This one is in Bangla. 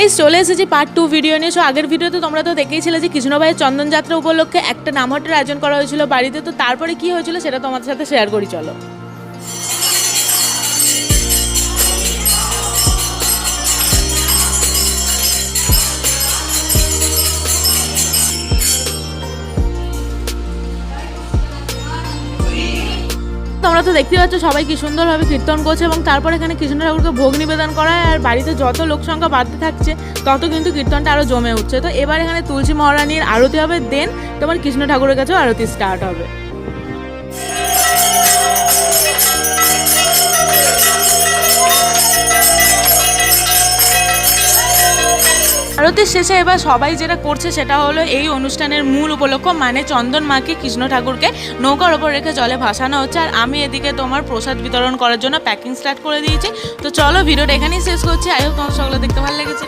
এই চলে এসেছি পার্ট 2 ভিডিও নিয়ে। সো আগের ভিডিওতে তোমরা তো দেখেইছিলে যে কৃষ্ণভাইয়ের চন্দন যাত্রা উপলক্ষে একটা নামহট্টের আয়োজন করা হয়েছিল বাড়িতে। তো তারপরে কি হয়েছিল সেটা তোমাদের সাথে শেয়ার করি, চলো। তোমরা তো দেখতে পাচ্ছ সবাই কি সুন্দরভাবে কীর্তন করছে এবং তারপর এখানে কৃষ্ণ ঠাকুরকে ভোগ নিবেদন করা হয়। আর বাড়িতে যত লোক সংখ্যা বাড়তে থাকছে তত কিন্তু কীর্তনটা আরও জমে উঠছে। তো এবার এখানে তুলসী মহারানীর আরতি হবে, দেন তোমার কৃষ্ণ ঠাকুরের কাছেও আরতি স্টার্ট হবে। আরতির শেষে এবার সবাই যেটা করছে সেটা হলো এই অনুষ্ঠানের মূল উপলক্ষ, মানে চন্দন মাকে কৃষ্ণ ঠাকুরকে নৌকার ওপর রেখে জলে ভাসানো হচ্ছে। আর আমি এদিকে তোমার প্রসাদ বিতরণ করার জন্য প্যাকিং স্টার্ট করে দিয়েছি। তো চলো ভিডিওটা এখানেই শেষ করছি। আই হোপ তোমার সকলে দেখতে ভালো লেগেছে।